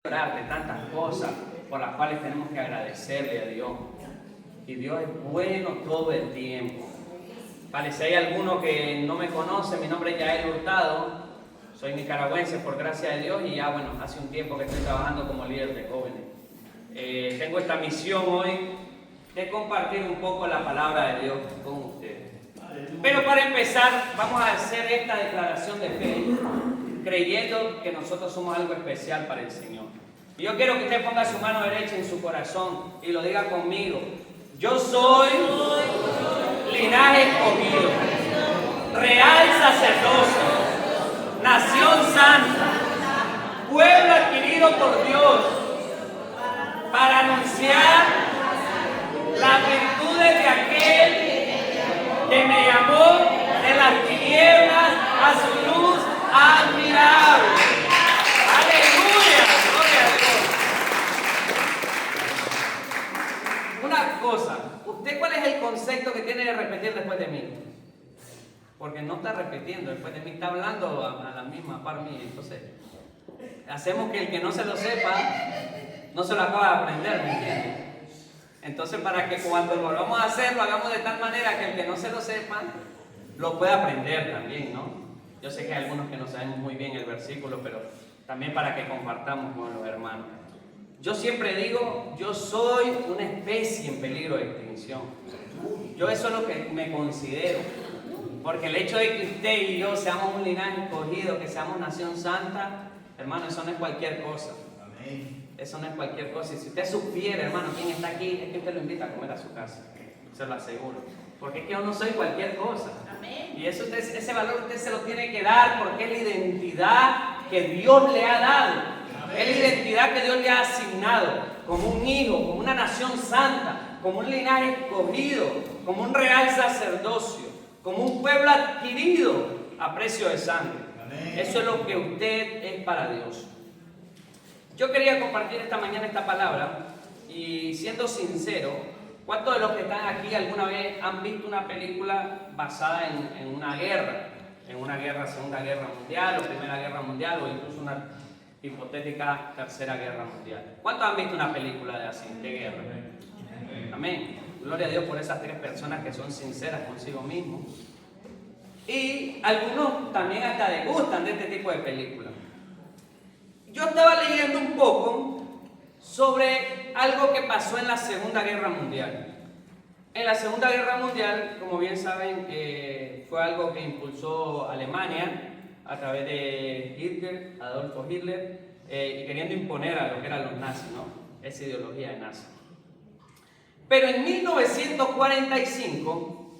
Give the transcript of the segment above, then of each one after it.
De tantas cosas por las cuales tenemos que agradecerle a Dios. Y Dios es bueno todo el tiempo. Vale, si hay alguno que no me conoce, mi nombre es Yael Hurtado, soy nicaragüense por gracia de Dios y ya bueno, hace un tiempo que estoy trabajando como líder de jóvenes. Tengo esta misión hoy de compartir un poco la palabra de Dios con ustedes. Pero para empezar, vamos a hacer esta declaración de fe, creyendo que nosotros somos algo especial para el Señor. Y yo quiero que usted ponga su mano derecha en su corazón y lo diga conmigo. Yo soy linaje escogido, real sacerdocio, nación santa, pueblo adquirido por Dios, para anunciar las virtudes de aquel que me llamó de las tinieblas a su luz admirable. ¡Aleluya! ¡Gloria a Dios! Una cosa, ¿usted cuál es el concepto que tiene de repetir después de mí? Porque no está repitiendo después de mí, está hablando a la misma par mía. Entonces, hacemos que el que no se lo sepa, no se lo acaba de aprender, ¿me entiende? Entonces, para que cuando lo volvamos a hacer, lo hagamos de tal manera que el que no se lo sepa, lo pueda aprender también, ¿no? Yo sé que hay algunos que no saben muy bien el versículo, pero también para que compartamos con los hermanos. Yo siempre digo, yo soy una especie en peligro de extinción. Yo eso es lo que me considero. Porque el hecho de que usted y yo seamos un linaje escogido, que seamos nación santa, hermano, eso no es cualquier cosa. Eso no es cualquier cosa. Y si usted supiera, hermano, quién está aquí, es que usted lo invita a comer a su casa. Se lo aseguro. Porque es que yo no soy cualquier cosa. Y eso ese valor usted se lo tiene que dar porque es la identidad que Dios le ha dado. Es la identidad que Dios le ha asignado como un hijo, como una nación santa, como un linaje escogido, como un real sacerdocio, como un pueblo adquirido a precio de sangre. Eso es lo que usted es para Dios. Yo quería compartir esta mañana esta palabra y siendo sincero, ¿cuántos de los que están aquí alguna vez han visto una película basada en una guerra? En una guerra, Segunda Guerra Mundial o Primera Guerra Mundial o incluso una hipotética Tercera Guerra Mundial. ¿Cuántos han visto una película de así, de guerra? Amén. Gloria a Dios por esas tres personas que son sinceras consigo mismos. Y algunos también hasta degustan de este tipo de películas. Yo estaba leyendo un poco sobre algo que pasó en la Segunda Guerra Mundial. En la Segunda Guerra Mundial, como bien saben, fue algo que impulsó Alemania a través de Hitler, Adolfo Hitler, y queriendo imponer a lo que eran los nazis, ¿no? Esa ideología de nazi. Pero en 1945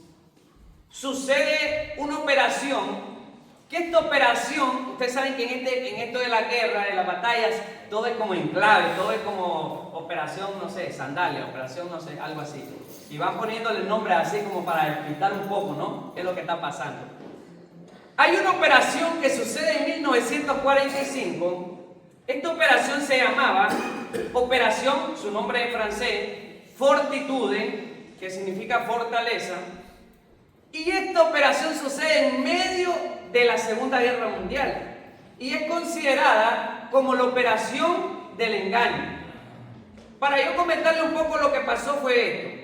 sucede una operación, que esta operación, ustedes saben que en esto de la guerra, de las batallas, todo es como en clave, todo es como operación, no sé, sandalia, operación, no sé, algo así. Y van poniéndole el nombre así como para explicar un poco, ¿no? ¿Qué es lo que está pasando? Hay una operación que sucede en 1945. Esta operación se llamaba Operación, su nombre en francés, Fortitude, que significa fortaleza. Y esta operación sucede en medio de la Segunda Guerra Mundial y es considerada como la operación del engaño. Para yo comentarle un poco lo que pasó fue esto.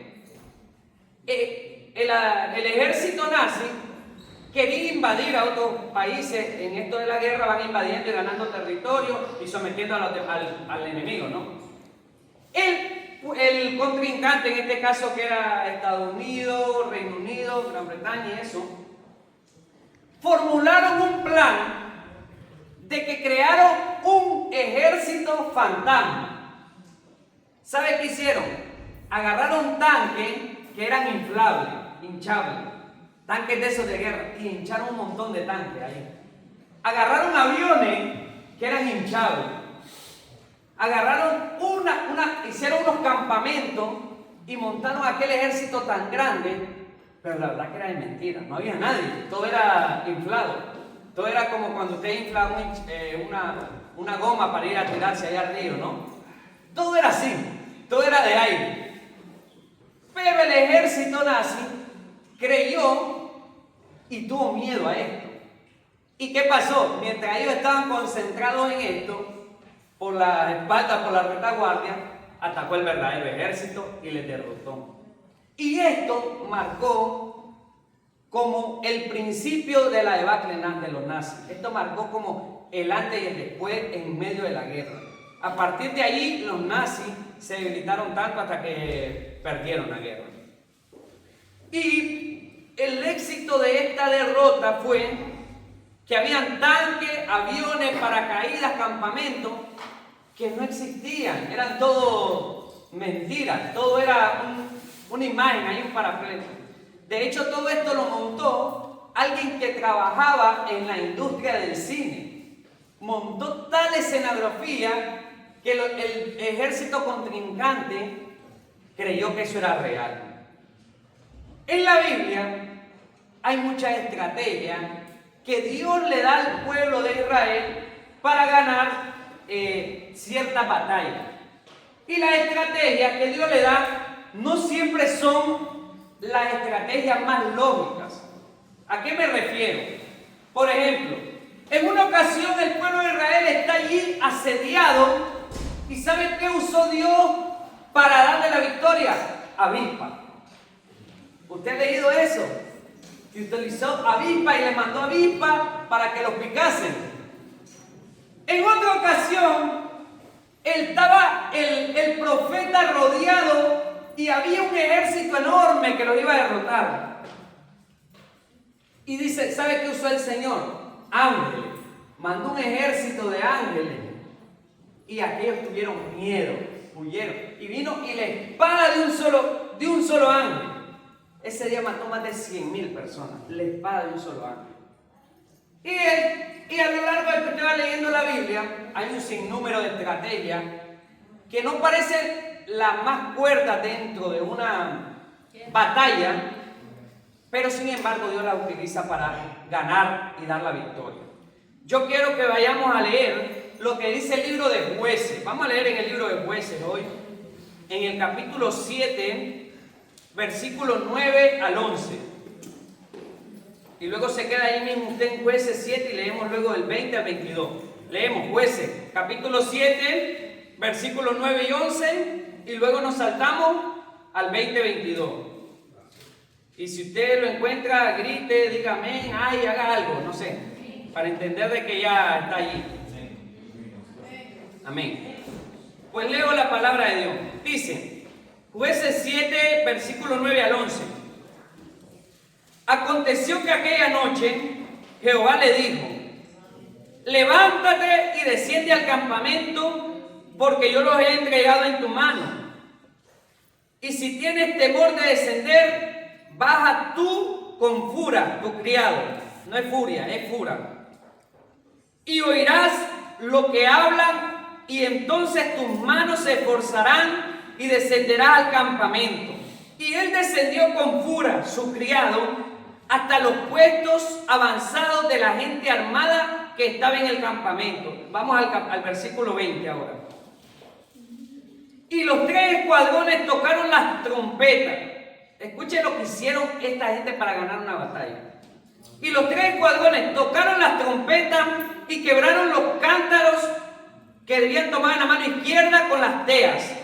El ejército nazi quería invadir a otros países. En esto de la guerra van invadiendo y ganando territorio y sometiendo al enemigo, ¿no? El contrincante, en este caso que era Estados Unidos, Reino Unido, Gran Bretaña y eso, formularon un plan de que crearon un ejército fantasma. ¿Sabe qué hicieron? Agarraron tanques que eran inflables, hinchables, tanques de esos de guerra, y hincharon un montón de tanques ahí. Agarraron aviones que eran hinchables. Agarraron hicieron unos campamentos y montaron aquel ejército tan grande, pero la verdad que era de mentira, no había nadie, todo era inflado, todo era como cuando usted infla una goma para ir a tirarse allá al río, ¿no? Todo era así, todo era de aire. Pero el ejército nazi creyó y tuvo miedo a esto. ¿Y qué pasó? Mientras ellos estaban concentrados en esto, por la espalda, por la retaguardia, atacó el verdadero ejército y les derrotó. Y esto marcó como el principio de la debacle de los nazis. Esto marcó como el antes y el después en medio de la guerra. A partir de ahí los nazis se debilitaron tanto hasta que perdieron la guerra. Y el éxito de esta derrota fue que habían tanques, aviones, paracaídas, campamentos que no existían, eran todo mentiras, todo era una imagen, hay un parapleto. De hecho, todo esto lo montó alguien que trabajaba en la industria del cine. Montó tal escenografía que el ejército contrincante creyó que eso era real. En la Biblia hay muchas estrategias que Dios le da al pueblo de Israel para ganar ciertas batallas. Y las estrategias que Dios le da no siempre son las estrategias más lógicas. ¿A qué me refiero? Por ejemplo, en una ocasión el pueblo de Israel está allí asediado y ¿sabe qué usó Dios para darle la victoria? Avispa. ¿Usted ha leído eso? Que utilizó avispa y le mandó avispa para que los picasen. En otra ocasión, estaba el profeta rodeado y había un ejército enorme que lo iba a derrotar. Y dice, ¿sabe qué usó el Señor? Ángeles. Mandó un ejército de ángeles. Y aquellos tuvieron miedo, huyeron. Y vino y la espada de un solo ángel. Ese día mató más de 100,000 personas. La espada de un solo ángel. Y a lo largo de que usted va leyendo la Biblia, hay un sinnúmero de estrategias que no parecen las más cuerdas dentro de una batalla, pero sin embargo Dios las utiliza para ganar y dar la victoria. Yo quiero que vayamos a leer lo que dice el libro de Jueces. Vamos a leer en el libro de Jueces hoy, en el capítulo 7, versículos 9 al 11. Y luego se queda ahí mismo usted en Jueces 7 y leemos luego del 20 al 22. Leemos Jueces, capítulo 7, versículos 9 y 11, y luego nos saltamos al 20-22. Y si usted lo encuentra, grite, diga amén, ay, haga algo, no sé, para entender de que ya está allí. Amén. Pues leo la palabra de Dios. Dice, Jueces 7, versículos 9 al 11. Aconteció que aquella noche Jehová le dijo, levántate y desciende al campamento, porque yo los he entregado en tu mano. Y si tienes temor de descender, baja tú con Fura, tu criado. No es furia, es Fura. Y oirás lo que hablan, y entonces tus manos se esforzarán y descenderás al campamento. Y él descendió con Fura, su criado, hasta los puestos avanzados de la gente armada que estaba en el campamento. Vamos al versículo 20 ahora. Y los 3 escuadrones tocaron las trompetas. Escuchen lo que hicieron esta gente para ganar una batalla. Y los 3 escuadrones tocaron las trompetas y quebraron los cántaros que debían tomar en la mano izquierda con las teas.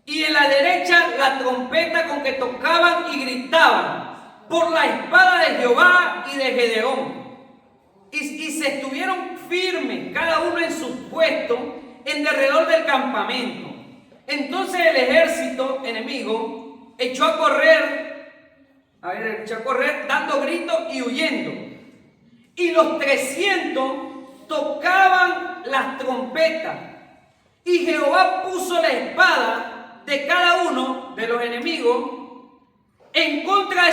Y en la derecha la trompeta con que tocaban y gritaban por la espada de Jehová y de Gedeón. Y se estuvieron firmes, cada uno en su puesto, en derredor del campamento. Entonces el ejército enemigo echó a correr dando gritos y huyendo. Y los 300 tocaban las trompetas. Y Jehová puso la espada de cada uno de los enemigos en contra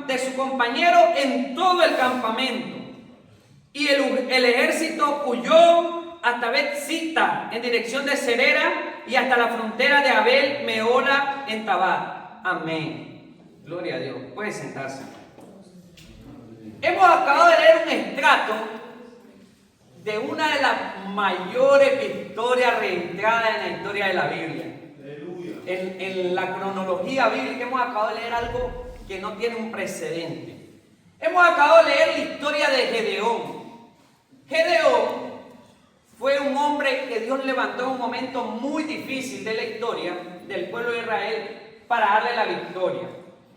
de su compañero en todo el campamento. Y el ejército huyó hasta Bet-Sita en dirección de Serera y hasta la frontera de Abel Meola en Tabar. Amén. Gloria a Dios. Puede sentarse. Hemos acabado de leer un extracto de una de las mayores victorias registradas en la historia de la Biblia. En la cronología bíblica hemos acabado de leer algo que no tiene un precedente. Hemos acabado de leer la historia de Gedeón. Gedeón fue un hombre que Dios levantó en un momento muy difícil de la historia del pueblo de Israel para darle la victoria.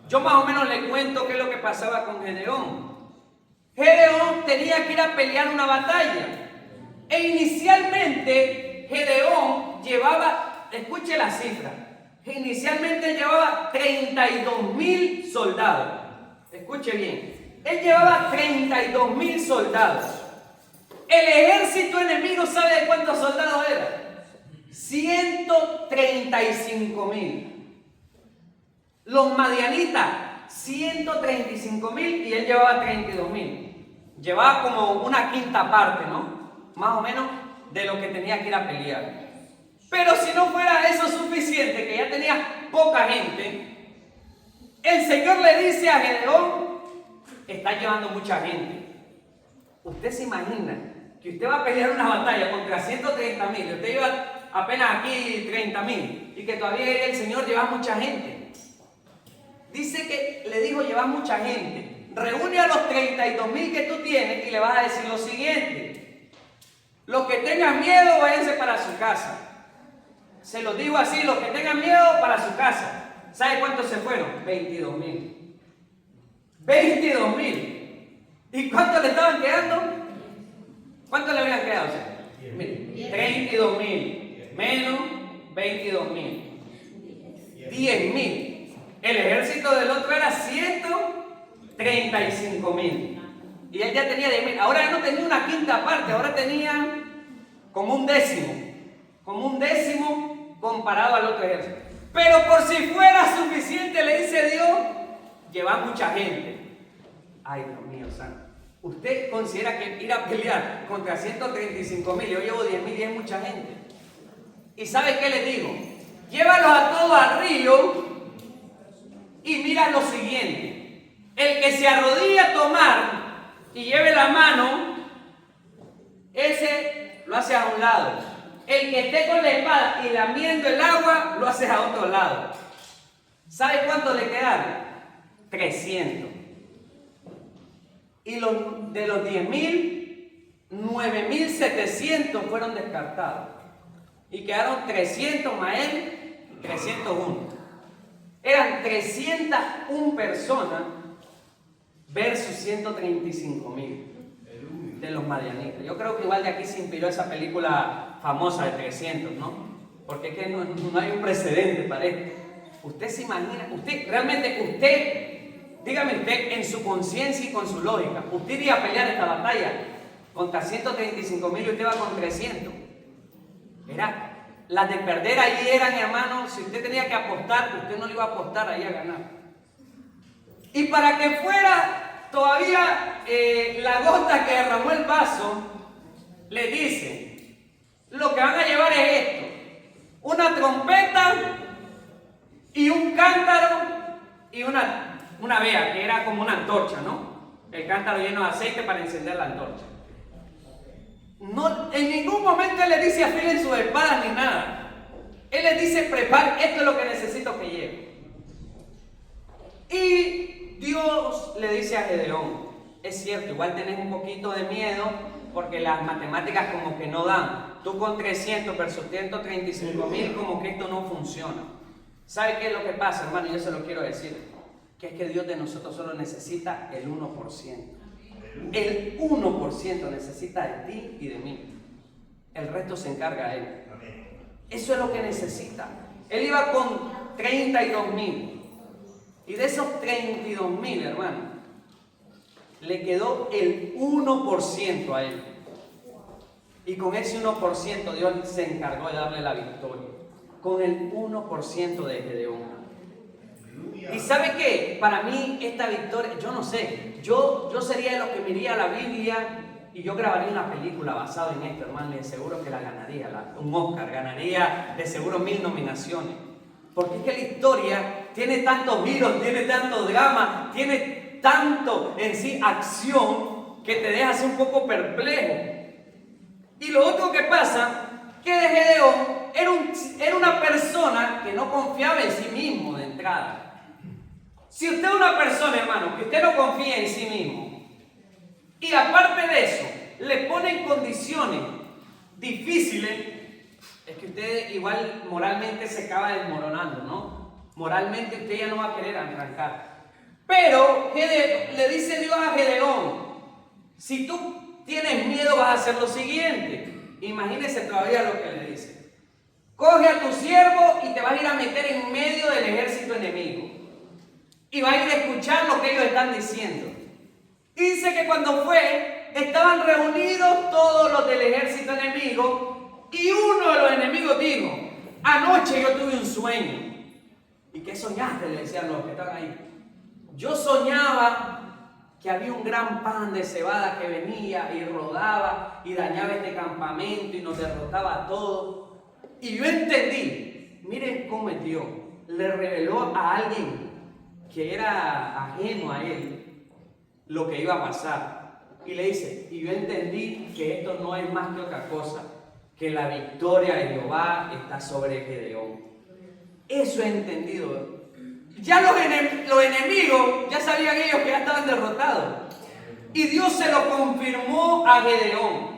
Yo más o menos le cuento qué es lo que pasaba con Gedeón. Gedeón tenía que ir a pelear una batalla. E inicialmente Gedeón llevaba, escuche la cifra, inicialmente llevaba 32,000 soldados. Escuche bien, él llevaba 32,000 soldados. El ejército enemigo, ¿sabe de cuántos soldados eran? 135,000. Los madianitas, 135,000 y él llevaba 32,000. Llevaba como una quinta parte, ¿no? Más o menos de lo que tenía que ir a pelear. Pero si no fuera eso suficiente, que ya tenía poca gente, el Señor le dice a Gedeón, está llevando mucha gente. Usted se imagina que usted va a pelear una batalla contra 130,000, y usted lleva apenas aquí 30,000, y que todavía el Señor lleva mucha gente. Dice que le dijo, llevas mucha gente, reúne a los 32,000 que tú tienes y le vas a decir lo siguiente: los que tengan miedo, váyanse para su casa. Se los digo así, los que tengan miedo, para su casa. ¿Sabe cuántos se fueron? 22,000. 22,000. ¿Y cuántos le estaban quedando? ¿Cuántos le habían quedado? 32,000 menos 22,000. 10,000. El ejército del otro era 135,000. Y él ya tenía 10,000. Ahora ya no tenía una quinta parte, ahora tenía como un décimo. Como un décimo comparado al otro ejército. Pero por si fuera suficiente, le dice Dios, lleva mucha gente. Ay, Dios mío, santo. ¿Usted considera que ir a pelear contra 135,000, yo llevo 10,000 y es mucha gente? ¿Y sabe qué le digo? Llévalos a todos al río y mira lo siguiente: el que se arrodilla a tomar y lleve la mano, ese lo hace a un lado. El que esté con la espada y lamiendo el agua, lo hace a otro lado. ¿Sabe cuánto le quedaron? 300. Y de los 10,000, 9,700 fueron descartados. Y quedaron 300 más él, 301. Eran 301 personas versus 135,000 de los madianitas. Yo creo que igual de aquí se inspiró esa película famosa de 300, ¿no? Porque es que no hay un precedente para esto. Usted se imagina, dígame usted en su conciencia y con su lógica, usted iría a pelear esta batalla contra 135,000 y usted va con 300. Las de perder allí eran, hermano, si usted tenía que apostar, usted no le iba a apostar ahí a ganar. Y para que fuera todavía la gota que derramó el vaso, le dice, lo que van a llevar es esto: una trompeta y un cántaro y una vea, que era como una antorcha, ¿no? El cántaro lleno de aceite para encender la antorcha. No, en ningún momento él le dice afilen sus espadas ni nada. Él le dice, preparen, esto es lo que necesito que lleve. Y Dios le dice a Gedeón, es cierto, igual tenés un poquito de miedo porque las matemáticas como que no dan. Tú con 300 versus 135,000, como que esto no funciona. ¿Sabe qué es lo que pasa, hermano? Yo se lo quiero decir, que es que Dios de nosotros solo necesita el 1%. El 1% necesita de ti y de mí. El resto se encarga a Él. Eso es lo que necesita. Él iba con 32,000. Y de esos 32,000, hermano, le quedó el 1% a él. Y con ese 1% Dios se encargó de darle la victoria. Con el 1% de Gedeón. ¿Y sabe qué? Para mí esta victoria, yo no sé, yo sería de los que miraría la Biblia y yo grabaría una película basada en esto, hermano, y de seguro que la ganaría, un Oscar, ganaría de seguro 1000 nominaciones. Porque es que la historia tiene tantos giros, tiene tanto drama, tiene tanto en sí acción que te deja así un poco perplejo. Y lo otro que pasa, que de Gedeón era una persona que no confiaba en sí mismo de entrada. Si usted es una persona, hermano, que usted no confía en sí mismo, y aparte de eso, le pone en condiciones difíciles, es que usted igual moralmente se acaba desmoronando, ¿no? Moralmente usted ya no va a querer arrancar. Pero le dice Dios a Gedeón, si tú tienes miedo vas a hacer lo siguiente. Imagínese todavía lo que le dice. Coge a tu siervo y te vas a ir a meter en medio del ejército enemigo. Y vas a ir a escuchar lo que ellos están diciendo. Y dice que cuando fue, estaban reunidos todos los del ejército enemigo. Y uno de los enemigos dijo, anoche yo tuve un sueño. ¿Y qué soñaste? Le decían los que estaban ahí. Yo soñaba que había un gran pan de cebada que venía y rodaba y dañaba este campamento y nos derrotaba a todos. Y yo entendí, miren cómo es Dios, le reveló a alguien que era ajeno a él lo que iba a pasar. Y le dice, y yo entendí que esto no es más que otra cosa, que la victoria de Jehová está sobre Gedeón. Eso he entendido. Ya los enemigos, ya sabían ellos que ya estaban derrotados. Y Dios se lo confirmó a Gedeón.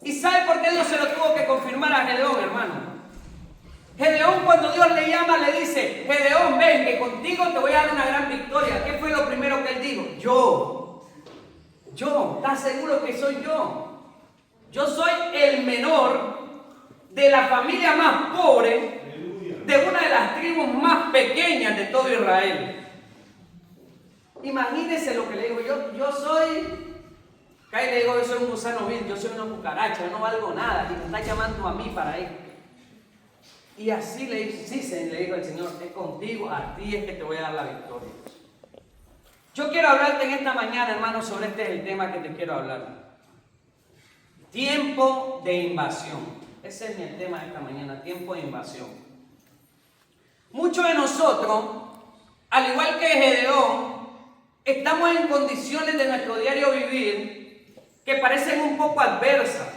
¿Y sabe por qué Dios se lo tuvo que confirmar a Gedeón, hermano? Gedeón, cuando Dios le llama, le dice, Gedeón, ven, que contigo te voy a dar una gran victoria. ¿Qué fue lo primero que él dijo? Yo, ¿estás seguro que soy yo? Yo soy el menor de la familia más pobre, de una de las tribus más pequeñas de todo Israel. Imagínense lo que le digo, yo soy, acá le digo, yo soy un gusano vil, yo soy una cucaracha, yo no valgo nada, y me está llamando a mí para ir. Y así le dijo el Señor, es contigo, a ti es que te voy a dar la victoria. Yo quiero hablarte en esta mañana, hermano, sobre este es el tema que te quiero hablar. Tiempo de invasión. Ese es el tema de esta mañana, tiempo de invasión. Muchos de nosotros, al igual que Gedeón, estamos en condiciones de nuestro diario vivir que parecen un poco adversas.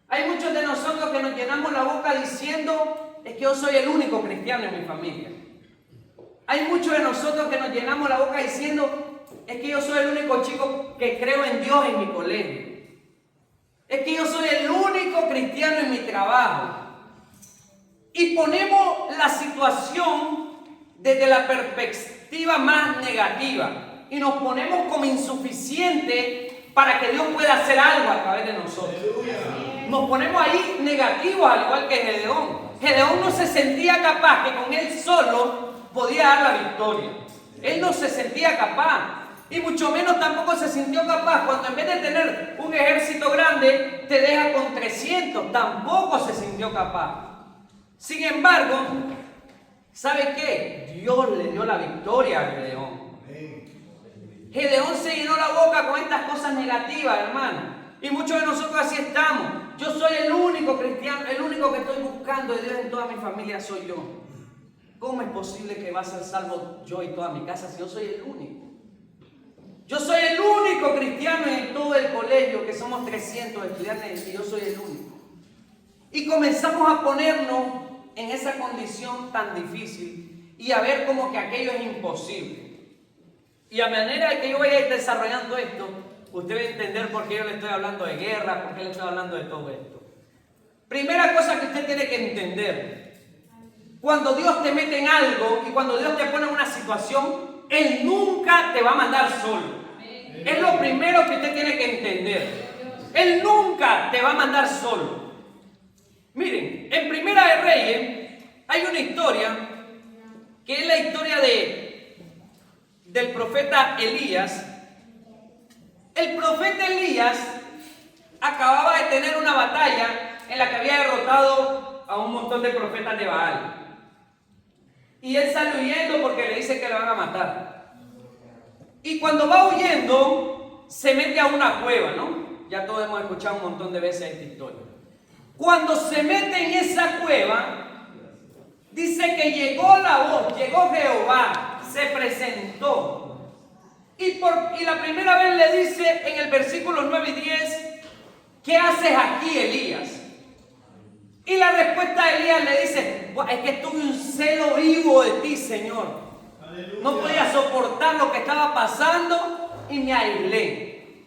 Hay muchos de nosotros que nos llenamos la boca diciendo, es que yo soy el único cristiano en mi familia. Hay muchos de nosotros que nos llenamos la boca diciendo, es que yo soy el único chico que creo en Dios en mi colegio. Es que yo soy el único cristiano en mi trabajo. Y ponemos la situación desde la perspectiva más negativa. Y nos ponemos como insuficientes para que Dios pueda hacer algo a través de nosotros. Nos ponemos ahí negativos, al igual que Gedeón. Gedeón no se sentía capaz, que con él solo podía dar la victoria. Él no se sentía capaz. Y mucho menos tampoco se sintió capaz cuando en vez de tener un ejército grande, te deja con 300. Tampoco se sintió capaz. Sin embargo, ¿sabe qué? Dios le dio la victoria a Gedeón. Gedeón se llenó la boca con estas cosas negativas, hermano. Y muchos de nosotros así estamos. Yo soy el único cristiano, el único que estoy buscando de Dios en toda mi familia soy yo. ¿Cómo es posible que va a ser salvo yo y toda mi casa si yo soy el único? Yo soy el único cristiano en todo el colegio, que somos 300 estudiantes y yo soy el único. Y comenzamos a ponernos en esa condición tan difícil y a ver como que aquello es imposible. Y a manera que yo vaya a ir desarrollando esto, usted va a entender por qué yo le estoy hablando de guerra, por qué le estoy hablando de todo esto. Primera cosa que usted tiene que entender, cuando Dios te mete en algo y cuando Dios te pone en una situación, Él nunca te va a mandar solo. Es lo primero que usted tiene que entender. Él nunca te va a mandar solo. Miren, en Primera de Reyes hay una historia que es la historia del profeta Elías. El profeta Elías acababa de tener una batalla en la que había derrotado a un montón de profetas de Baal. Y él sale huyendo porque le dice que le van a matar. Y cuando va huyendo, se mete a una cueva, ¿no? Ya todos hemos escuchado un montón de veces esta historia. Cuando se mete en esa cueva, dice que llegó la voz, llegó Jehová, se presentó. Y la primera vez le dice en el versículo 9 y 10, ¿qué haces aquí, Elías? Y la respuesta de Elías le dice, es que tuve un celo vivo de ti, Señor. Aleluya. No podía soportar lo que estaba pasando y me aislé.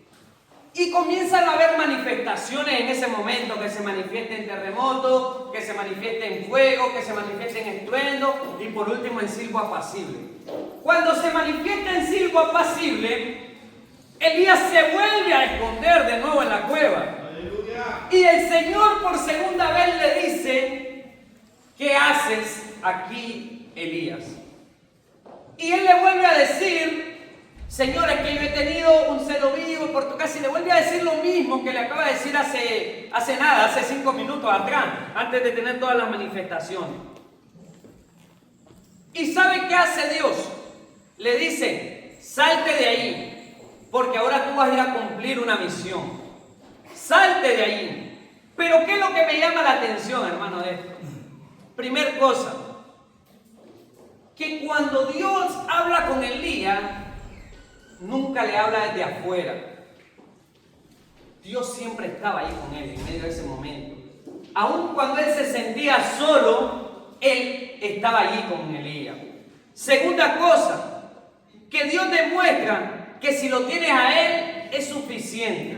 Y comienzan a haber manifestaciones en ese momento, que se manifieste en terremoto, que se manifieste en fuego, que se manifieste en estruendo y por último en silbo apacible. Cuando se manifiesta en silbo apacible, Elías se vuelve a esconder de nuevo en la cueva. ¡Aleluya! Y el Señor por segunda vez le dice: ¿qué haces aquí, Elías? Y él le vuelve a decir: Señor, es que yo he tenido un celo vivo por tu casa. Y le vuelve a decir lo mismo que le acaba de decir hace 5 minutos atrás, antes de tener todas las manifestaciones. ¿Y sabe qué hace Dios? Le dice: salte de ahí, porque ahora tú vas a ir a cumplir una misión. Salte de ahí. Pero ¿qué es lo que me llama la atención, hermano, de esto? Primer cosa, que cuando Dios habla con Elías, nunca le habla desde afuera. Dios siempre estaba ahí con él en medio de ese momento. Aun cuando él se sentía solo, él estaba allí con Elías. Segunda cosa, que Dios demuestra que si lo tienes a él es suficiente.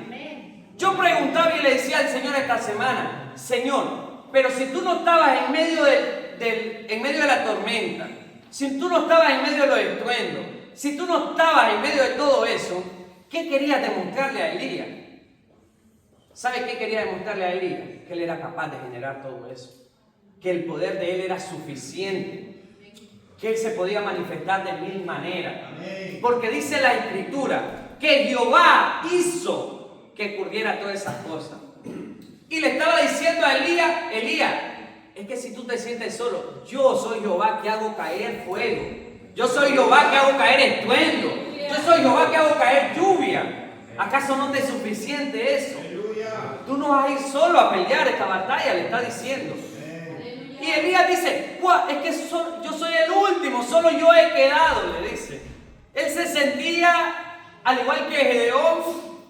Yo preguntaba y le decía al Señor esta semana: Señor, pero si tú no estabas en medio de la tormenta, si tú no estabas en medio de los estruendos, si tú no estabas en medio de todo eso, ¿qué querías demostrarle a Elías? ¿Sabe qué quería demostrarle a Elías? Que él era capaz de generar todo eso. Que el poder de él era suficiente. Que él se podía manifestar de 1000 maneras. Porque dice la Escritura que Jehová hizo que ocurriera todas esas cosas. Y le estaba diciendo a Elías: Elías, es que si tú te sientes solo, yo soy Jehová que hago caer fuego. Yo soy Jehová que hago caer estruendo. Yo soy Jehová que hago caer lluvia. ¿Acaso no te es suficiente eso? Tú no vas a ir solo a pelear esta batalla, le está diciendo. Y Elías dice: es que yo soy el último, solo yo he quedado, le dice. Él se sentía, al igual que Gedeón,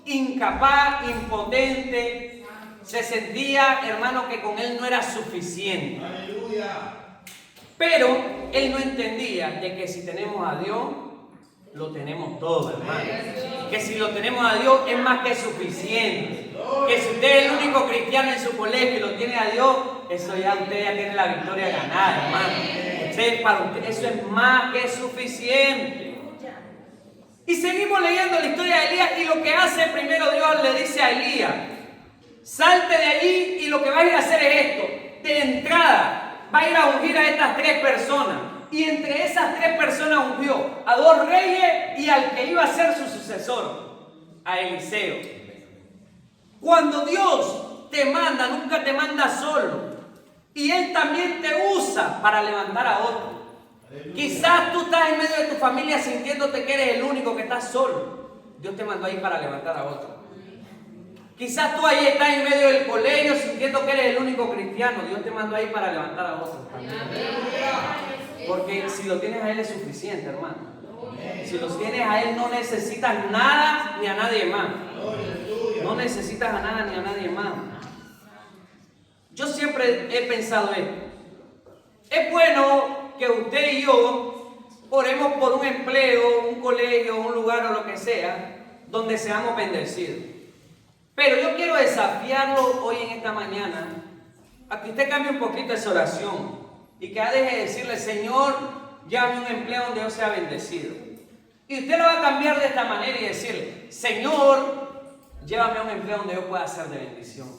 incapaz, impotente. Se sentía, hermano, que con él no era suficiente. Aleluya. Pero él no entendía de que si tenemos a Dios, lo tenemos todo, hermano. Que si lo tenemos a Dios es más que suficiente. Que si usted es el único cristiano en su colegio y lo tiene a Dios, eso ya usted ya tiene la victoria ganada, hermano. Para usted eso es más que suficiente. Y seguimos leyendo la historia de Elías, y lo que hace primero Dios le dice a Elías: salte de allí, y lo que vas a ir a hacer es esto. De entrada, va a ir a ungir a estas 3 personas. Y entre esas 3 personas ungió a 2 reyes y al que iba a ser su sucesor, a Eliseo. Cuando Dios te manda, nunca te manda solo. Y Él también te usa para levantar a otros. Quizás tú estás en medio de tu familia sintiéndote que eres el único que estás solo. Dios te mandó ahí para levantar a otros. Quizás tú ahí estás en medio del colegio sintiendo que eres el único cristiano. Dios te mandó ahí para levantar a otros también. Porque si lo tienes a Él es suficiente, hermano. Si lo tienes a Él no necesitas nada ni a nadie más. No necesitas a nada ni a nadie más. Yo siempre he pensado esto. Es bueno que usted y yo oremos por un empleo, un colegio, un lugar o lo que sea, donde seamos bendecidos. Pero yo quiero desafiarlo hoy en esta mañana a que usted cambie un poquito esa oración y que deje de decirle: Señor, llévame un empleo donde yo sea bendecido. Y usted lo va a cambiar de esta manera y decirle: Señor, llévame a un empleo donde yo pueda ser de bendición.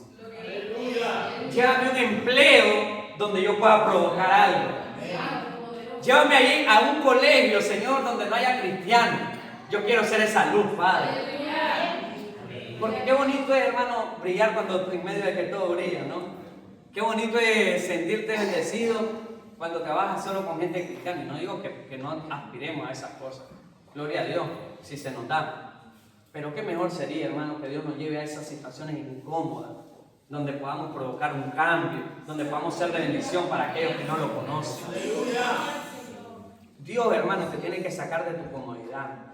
Llévame a un empleo donde yo pueda provocar algo. Llévame allí a un colegio, Señor, donde no haya cristianos. Yo quiero ser esa luz, Padre. Porque qué bonito es, hermano, brillar cuando en medio de que todo brilla, ¿no? Qué bonito es sentirte bendecido cuando trabajas solo con gente cristiana. Y no digo que no aspiremos a esas cosas. Gloria a Dios, si se nos da. Pero qué mejor sería, hermano, que Dios nos lleve a esas situaciones incómodas, donde podamos provocar un cambio, donde podamos ser de bendición para aquellos que no lo conocen. Dios, hermano, te tiene que sacar de tu comodidad.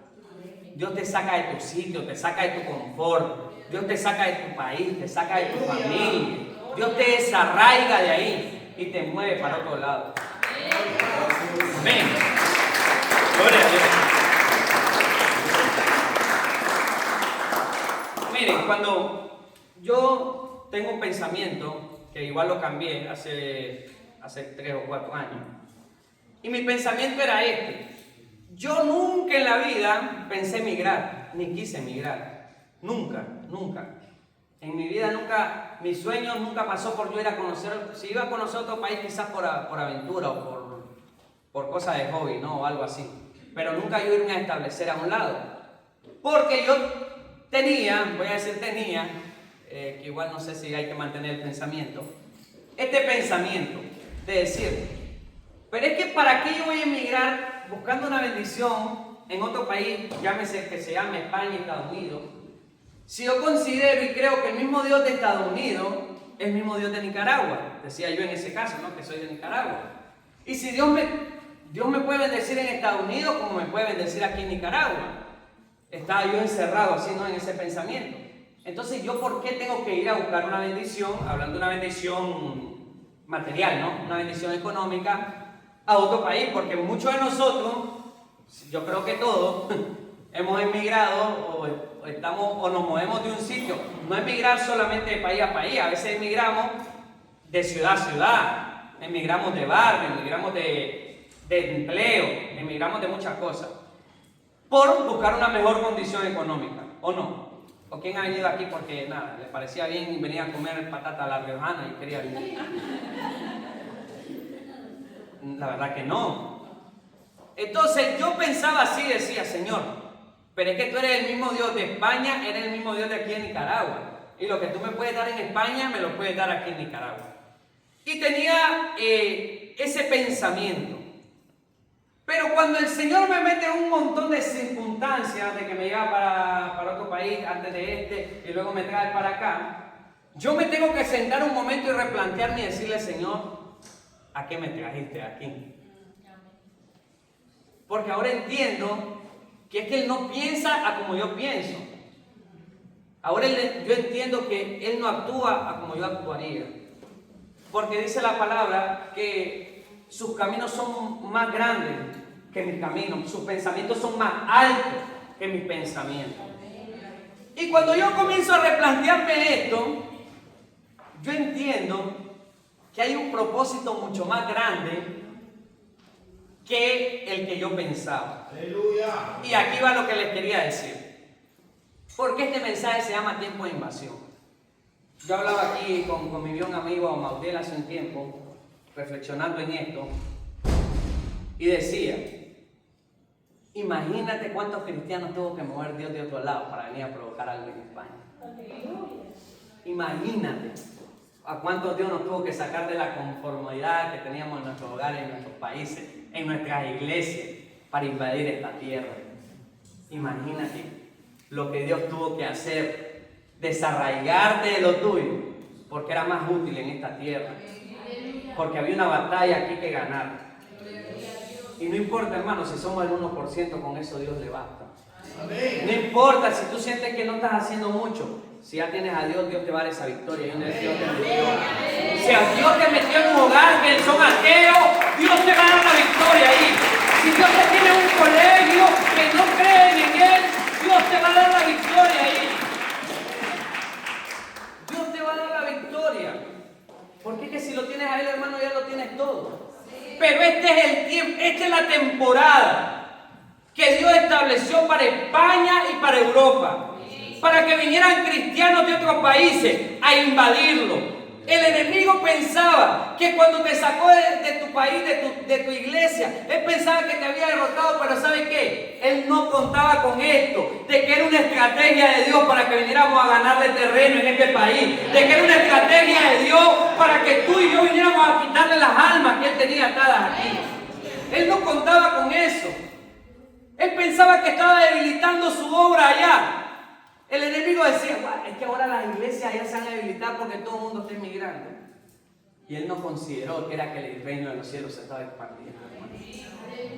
Dios te saca de tu sitio, te saca de tu confort. Dios te saca de tu país, te saca de tu familia. Dios te desarraiga de ahí y te mueve para otro lado. Amén. Gloria a Dios. miren, cuando yo tengo un pensamiento, que igual lo cambié hace 3 o 4 años, y mi pensamiento era este. Yo nunca en la vida pensé emigrar, ni quise emigrar. Nunca, nunca. En mi vida nunca, mi sueño nunca pasó por yo ir a conocer, si iba a conocer otro país quizás por aventura o por cosas de hobby, ¿no? O algo así. Pero nunca yo irme a establecer a un lado. Porque yo voy a decir tenía, que igual no sé si hay que mantener el pensamiento, este pensamiento de decir, pero es que ¿para qué yo voy a emigrar buscando una bendición en otro país, llámese que se llame España, Estados Unidos? Si yo considero y creo que el mismo Dios de Estados Unidos es el mismo Dios de Nicaragua, decía yo en ese caso, ¿no? Que soy de Nicaragua. Y si Dios me puede bendecir en Estados Unidos como me puede bendecir aquí en Nicaragua. Estaba yo encerrado así, ¿no? En ese pensamiento. Entonces, ¿yo por qué tengo que ir a buscar una bendición, hablando de una bendición material, ¿no? Una bendición económica a otro país? Porque muchos de nosotros, yo creo que todos, hemos emigrado o nos movemos de un sitio. No emigrar solamente de país a país, a veces emigramos de ciudad a ciudad, emigramos de barrio, emigramos de empleo, emigramos de muchas cosas, por buscar una mejor condición económica, ¿o no? ¿O quién ha venido aquí porque nada, le parecía bien venir a comer patata a la riojana y quería venir? La verdad que no. Entonces yo pensaba así, decía, Señor, pero es que tú eres el mismo Dios de España, eres el mismo Dios de aquí en Nicaragua. Y lo que tú me puedes dar en España, me lo puedes dar aquí en Nicaragua. Y tenía ese pensamiento. Pero cuando el Señor me mete en un montón de circunstancias de que me lleva para otro país antes de este y luego me trae para acá, yo me tengo que sentar un momento y replantearme y decirle, Señor, ¿a qué me trajiste aquí? Porque ahora entiendo que es que Él no piensa a como yo pienso. Ahora yo entiendo que Él no actúa a como yo actuaría. Porque dice la palabra que sus caminos son más grandes que mis caminos, sus pensamientos son más altos que mis pensamientos. Y cuando yo comienzo a replantearme esto, yo entiendo que hay un propósito mucho más grande que el que yo pensaba. ¡Aleluya! Y aquí va lo que les quería decir. Porque este mensaje se llama Tiempo de Invasión. Yo hablaba aquí con mi bien amigo Maudel hace un tiempo, reflexionando en esto, y decía, imagínate cuántos cristianos tuvo que mover Dios de otro lado para venir a provocar algo en España. Imagínate a cuántos Dios nos tuvo que sacar de la conformidad que teníamos en nuestros hogares, en nuestros países, en nuestras iglesias, para invadir esta tierra. Imagínate lo que Dios tuvo que hacer, desarraigarte de lo tuyo, porque era más útil en esta tierra, porque había una batalla aquí que ganar. Y no importa, hermano, si somos el 1%, con eso Dios le basta. No importa si tú sientes que no estás haciendo mucho, si ya tienes a Dios, Dios te va a dar esa victoria. Si a Dios te metió en un hogar que son ateos, Dios te va a dar la victoria ahí. Si Dios te tiene en un colegio que no creen en Él, Dios te va a dar la victoria ahí. Dios te va a dar la victoria. Porque es que si lo tienes a Él, hermano, ya lo tienes todo. Pero este es el tiempo, esta es la temporada que Dios estableció para España y para Europa, para que vinieran cristianos de otros países a invadirlo. El enemigo pensaba que cuando te sacó de tu país, de tu iglesia, él pensaba que te había derrotado, pero ¿sabe qué? Él no contaba con esto, de que era una estrategia de Dios para que viniéramos a ganarle terreno en este país, de que era una estrategia de Dios para que tú y yo viniéramos a quitarle las almas que él tenía atadas aquí. Él no contaba con eso. Él pensaba que estaba debilitando su obra allá. El enemigo decía, es que ahora las iglesias ya se van a debilitar porque todo el mundo está inmigrando. Y él no consideró que era que el reino de los cielos se estaba expandiendo.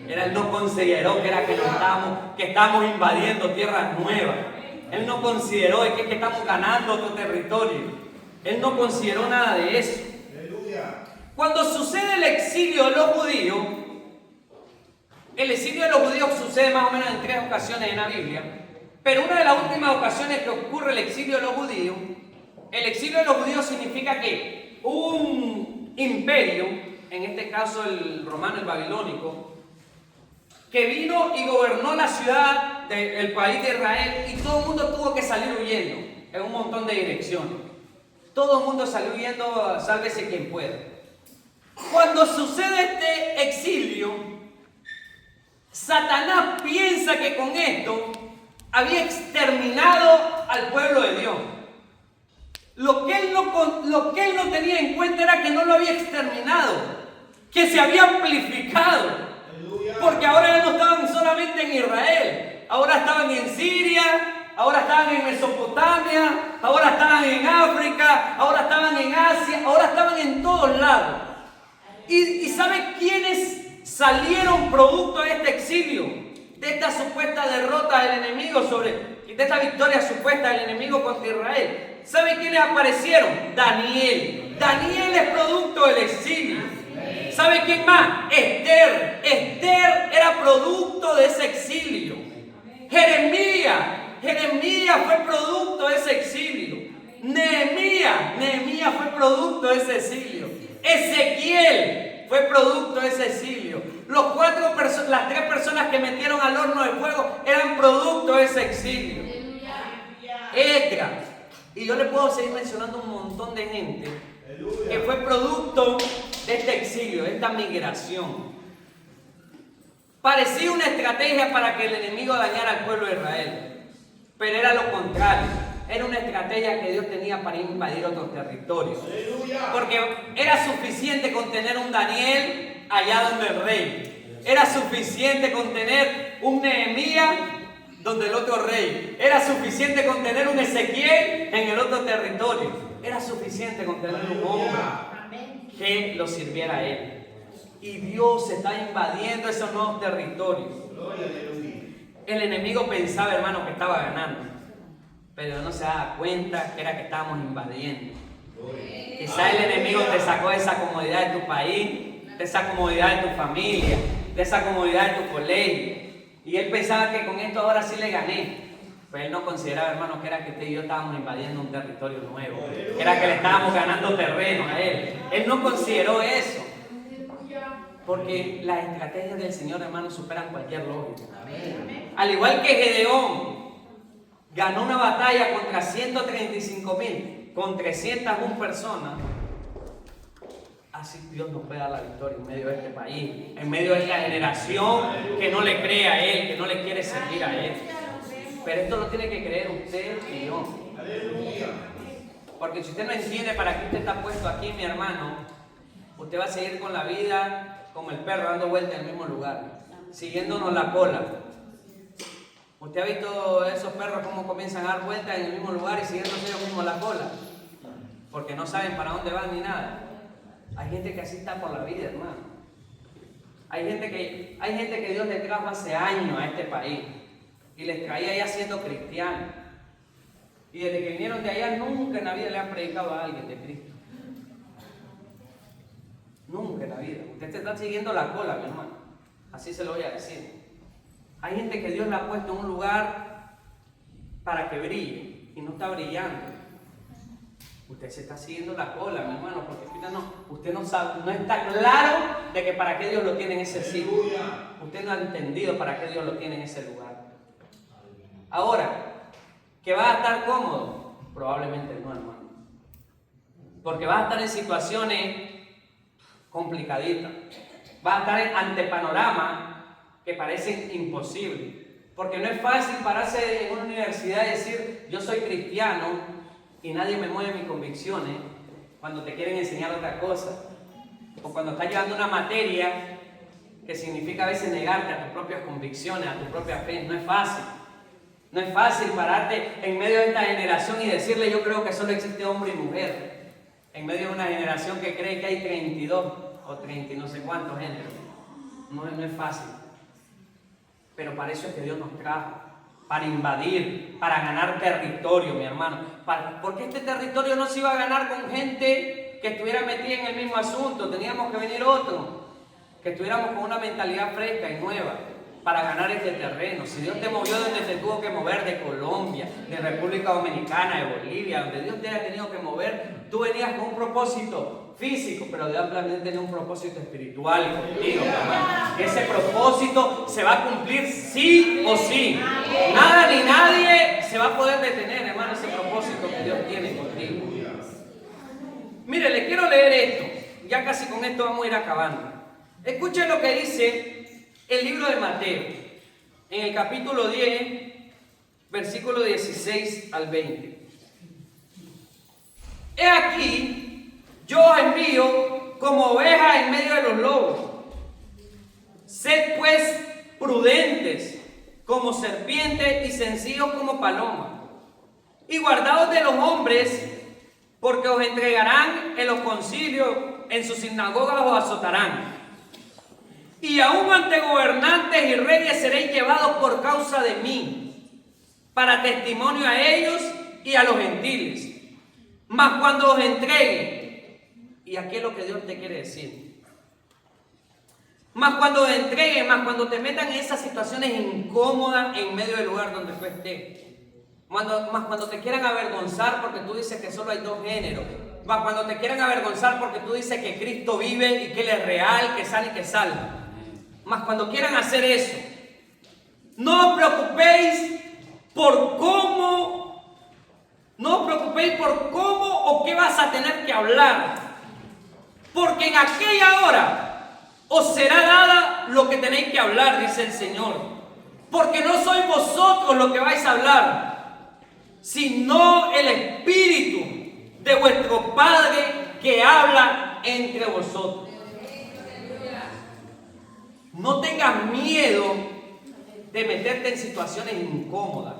Él no consideró que era que estamos invadiendo tierras nuevas. Él no consideró que estamos ganando otro territorio. Él no consideró nada de eso. Cuando sucede el exilio de los judíos, el exilio de los judíos sucede más o menos en 3 ocasiones en la Biblia. Pero una de las últimas ocasiones que ocurre el exilio de los judíos, el exilio de los judíos significa que un imperio, en este caso el romano, el babilónico, que vino y gobernó la ciudad del país de Israel, y todo el mundo tuvo que salir huyendo en un montón de direcciones. Todo el mundo salió huyendo, sálvese quien pueda. Cuando sucede este exilio, Satanás piensa que con esto había exterminado al pueblo de Dios. Lo que él no tenía en cuenta era que no lo había exterminado, que se había amplificado. Porque ahora ya no estaban solamente en Israel, ahora estaban en Siria, ahora estaban en Mesopotamia, ahora estaban en África, ahora estaban en Asia, ahora estaban en todos lados. ¿Y sabe quiénes salieron producto de este exilio? De esta supuesta derrota del enemigo de esta victoria supuesta del enemigo contra Israel. ¿Sabe quiénes aparecieron? Daniel. Daniel es producto del exilio. ¿Sabe quién más? Esther. Esther era producto de ese exilio. Jeremías fue producto de ese exilio. Nehemías fue producto de ese exilio. Ezequiel fue producto de ese exilio. Las 3 personas que metieron al horno de fuego eran producto de ese exilio. Esdras. Y yo le puedo seguir mencionando un montón de gente que fue producto de este exilio, de esta migración. Parecía una estrategia para que el enemigo dañara al pueblo de Israel, pero era lo contrario. Era una estrategia que Dios tenía para invadir otros territorios. Porque era suficiente con tener un Daniel allá donde el rey. Era suficiente con tener un Nehemías donde el otro rey. Era suficiente con tener un Ezequiel en el otro territorio. Era suficiente con tener un hombre que lo sirviera a él. Y Dios está invadiendo esos nuevos territorios. El enemigo pensaba, hermano, que estaba ganando, pero no se daba cuenta que era que estábamos invadiendo. Quizá el enemigo te sacó de esa comodidad de tu país, de esa comodidad de tu familia, de esa comodidad de tu colegio. Y él pensaba que con esto ahora sí le gané. Pero él no consideraba, hermano, que era que usted y yo estábamos invadiendo un territorio nuevo. Que era que le estábamos ganando terreno a él. Él no consideró eso. Porque las estrategias del Señor, hermano, superan cualquier lógica. Al igual que Gedeón ganó una batalla contra 135,000, con 301 personas. Así Dios nos puede dar la victoria en medio de este país, en medio de esta generación que no le cree a Él, que no le quiere servir a Él. Pero esto lo tiene que creer usted y yo. Porque si usted no entiende para qué usted está puesto aquí, mi hermano, usted va a seguir con la vida como el perro dando vueltas en el mismo lugar, siguiéndonos la cola. ¿Usted ha visto esos perros cómo comienzan a dar vueltas en el mismo lugar y siguiéndose ellos mismos la cola? Porque no saben para dónde van ni nada. Hay gente que así está por la vida, hermano. Hay gente que Dios le trajo hace años a este país y les traía ya siendo cristianos. Y desde que vinieron de allá nunca en la vida le han predicado a alguien de Cristo. Nunca en la vida. Usted se está siguiendo la cola, mi hermano. Así se lo voy a decir. Hay gente que Dios le ha puesto en un lugar para que brille y no está brillando. Usted se está siguiendo la cola, mi hermano, porque usted no sabe, no está claro de que para qué Dios lo tiene en ese sitio. Usted no ha entendido para qué Dios lo tiene en ese lugar. Ahora, ¿que va a estar cómodo? Probablemente no, hermano. Porque va a estar en situaciones complicaditas. Va a estar ante panoramas que parecen imposibles. Porque no es fácil pararse en una universidad y decir, yo soy cristiano, y nadie me mueve mis convicciones cuando te quieren enseñar otra cosa, o cuando estás llevando una materia que significa a veces negarte a tus propias convicciones, a tu propia fe. No es fácil. No es fácil pararte en medio de esta generación y decirle, yo creo que solo existe hombre y mujer, en medio de una generación que cree que hay 32 o 30 y no sé cuántos géneros. No es fácil, pero para eso es que Dios nos trajo. Para invadir, para ganar territorio, mi hermano. Porque este territorio no se iba a ganar con gente que estuviera metida en el mismo asunto. Teníamos que venir otro, que estuviéramos con una mentalidad fresca y nueva. para ganar este terreno. Si Dios te movió donde te tuvo que mover, de Colombia, de República Dominicana, de Bolivia, donde Dios te haya tenido que mover, tú venías con un propósito físico, pero Dios también tenía un propósito espiritual contigo, hermano. Ese propósito se va a cumplir sí o sí. Nada ni nadie se va a poder detener, hermano, ese propósito que Dios tiene contigo. Mire, le quiero leer esto. Ya casi con esto vamos a ir acabando. Escuchen lo que dice el libro de Mateo, en el capítulo 10, versículo 16 al 20. He aquí, yo os envío como ovejas en medio de los lobos. Sed pues prudentes como serpientes y sencillos como palomas. Y guardaos de los hombres, porque os entregarán en los concilios, en sus sinagogas os azotarán. Y aún ante gobernantes y reyes seréis llevados por causa de mí, para testimonio a ellos y a los gentiles. Mas cuando os entreguen, y aquí es lo que Dios te quiere decir, mas cuando os entreguen, mas cuando te metan en esas situaciones incómodas en medio del lugar donde tú estés, más cuando te quieran avergonzar porque tú dices que solo hay dos géneros, más cuando te quieran avergonzar porque tú dices que Cristo vive y que Él es real, que sale y que salva, más cuando quieran hacer eso, no os preocupéis por cómo, o qué vas a tener que hablar, porque en aquella hora os será dada lo que tenéis que hablar, dice el Señor, porque no sois vosotros los que vais a hablar, sino el Espíritu de vuestro Padre que habla entre vosotros. No tengas miedo de meterte en situaciones incómodas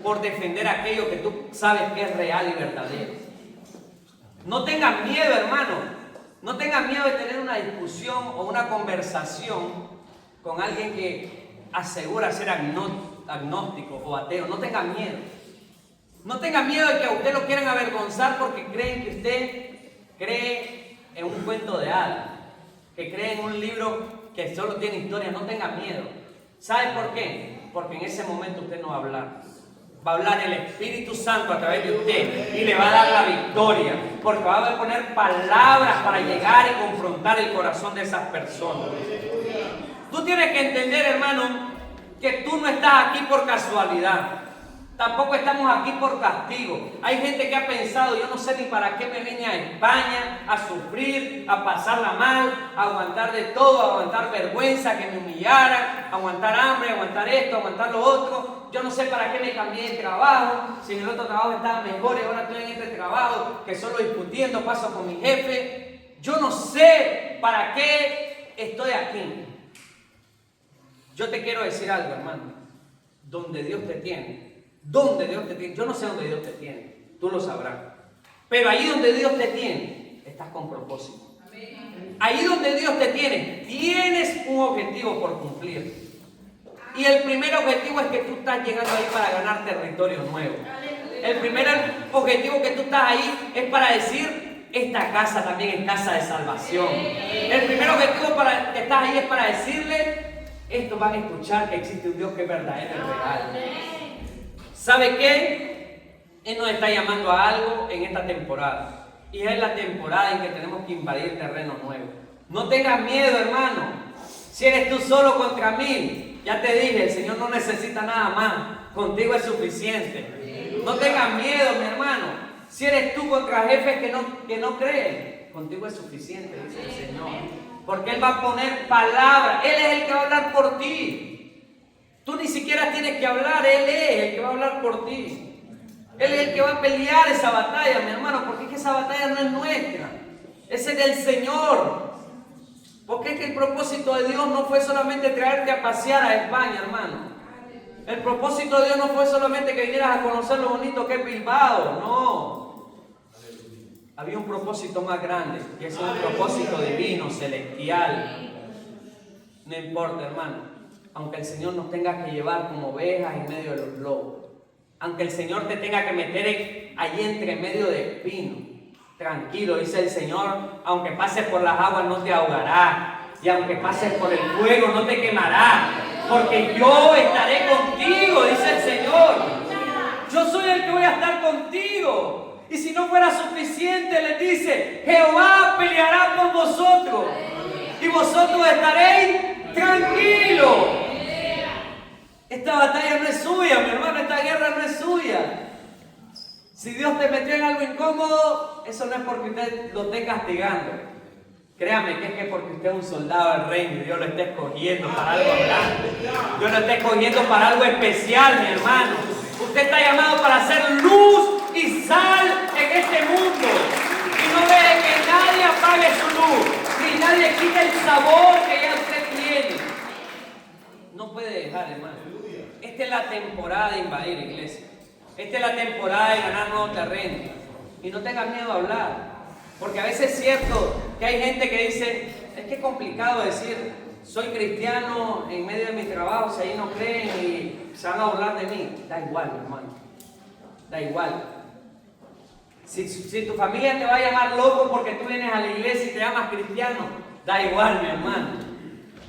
por defender aquello que tú sabes que es real y verdadero. No tengas miedo, hermano. No tengas miedo de tener una discusión o una conversación con alguien que asegura ser agnóstico o ateo. No tengas miedo. No tenga miedo de que a usted lo quieran avergonzar porque creen que usted cree en un cuento de hadas, que cree en un libro que solo tiene historia. No tenga miedo. ¿Sabe por qué? Porque en ese momento usted no va a hablar. Va a hablar el Espíritu Santo a través de usted y le va a dar la victoria, porque va a poner palabras para llegar y confrontar el corazón de esas personas. Tú tienes que entender, hermano, que tú no estás aquí por casualidad. Tampoco estamos aquí por castigo. Hay gente que ha pensado, yo no sé ni para qué me vine a España a sufrir, a pasarla mal, a aguantar de todo, a aguantar vergüenza, que me humillaran, a aguantar hambre, a aguantar esto, a aguantar lo otro. Yo no sé para qué me cambié de trabajo, si en el otro trabajo estaba mejor y ahora estoy en este trabajo que solo discutiendo paso con mi jefe. Yo no sé para qué estoy aquí. Yo te quiero decir algo, hermano. Donde Dios te tiene. Donde Dios te tiene, yo no sé dónde Dios te tiene, tú lo sabrás, pero ahí donde Dios te tiene, estás con propósito. Ahí donde Dios te tiene, tienes un objetivo por cumplir. Y el primer objetivo es que tú estás llegando ahí para ganar territorio nuevo. El primer objetivo que tú estás ahí es para decir, esta casa también es casa de salvación. El primer objetivo para que estás ahí es para decirle, estos van a escuchar que existe un Dios que es verdadero y real. ¿Sabe qué? Él nos está llamando a algo en esta temporada. Y es la temporada en que tenemos que invadir terreno nuevo. No tengas miedo, hermano. Si eres tú solo contra mí, ya te dije, el Señor no necesita nada más. Contigo es suficiente. No tengas miedo, mi hermano. Si eres tú contra jefes que no creen, contigo es suficiente, dice el Señor. Porque Él va a poner palabras. Él es el que va a hablar por ti. Tú ni siquiera tienes que hablar, Él es el que va a hablar por ti. Él es el que va a pelear esa batalla, mi hermano, porque es que esa batalla no es nuestra, ese es del Señor. Porque es que el propósito de Dios no fue solamente traerte a pasear a España, hermano. El propósito de Dios no fue solamente que vinieras a conocer lo bonito que es Bilbao, no. Había un propósito más grande, que es un propósito divino, celestial. No importa, hermano. Aunque el Señor nos tenga que llevar como ovejas en medio de los lobos, aunque el Señor te tenga que meter allí entre medio de espinos, tranquilo, dice el Señor, aunque pases por las aguas no te ahogará, y aunque pases por el fuego no te quemará. porque yo estaré contigo, dice el Señor. Yo soy el que voy a estar contigo. Y si no fuera suficiente, les dice, Jehová peleará por vosotros y vosotros estaréis tranquilos. Esta batalla no es suya, mi hermano, esta guerra no es suya. Si Dios te metió en algo incómodo, eso no es porque usted lo esté castigando. Créame que es que porque usted es un soldado del reino y Dios lo está escogiendo para algo grande. Dios lo está escogiendo para algo especial, mi hermano. Usted está llamado para ser luz y sal en este mundo. Y no deje que nadie apague su luz, ni nadie quite el sabor que ya usted tiene. No puede dejar, hermano. Esta es la temporada de invadir, iglesia. Esta es la temporada de ganar nuevo terreno. Y no tengas miedo a hablar. Porque a veces es cierto que hay gente que dice, es que es complicado decir, soy cristiano en medio de mi trabajo, si ahí no creen y se van a burlar de mí. Da igual, mi hermano. Da igual. Si tu familia te va a llamar loco porque tú vienes a la iglesia y te llamas cristiano, da igual, mi hermano.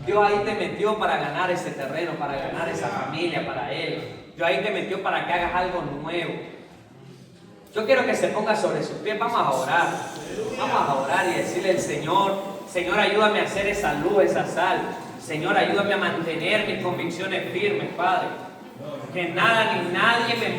Dios ahí te metió para ganar ese terreno, para ganar esa familia, para Él. Dios ahí te metió para que hagas algo nuevo. Yo quiero que se ponga sobre sus pies. Vamos a orar. Vamos a orar y decirle al Señor, Señor, ayúdame a hacer esa luz, esa sal. Señor, ayúdame a mantener mis convicciones firmes, Padre. Que nada ni nadie me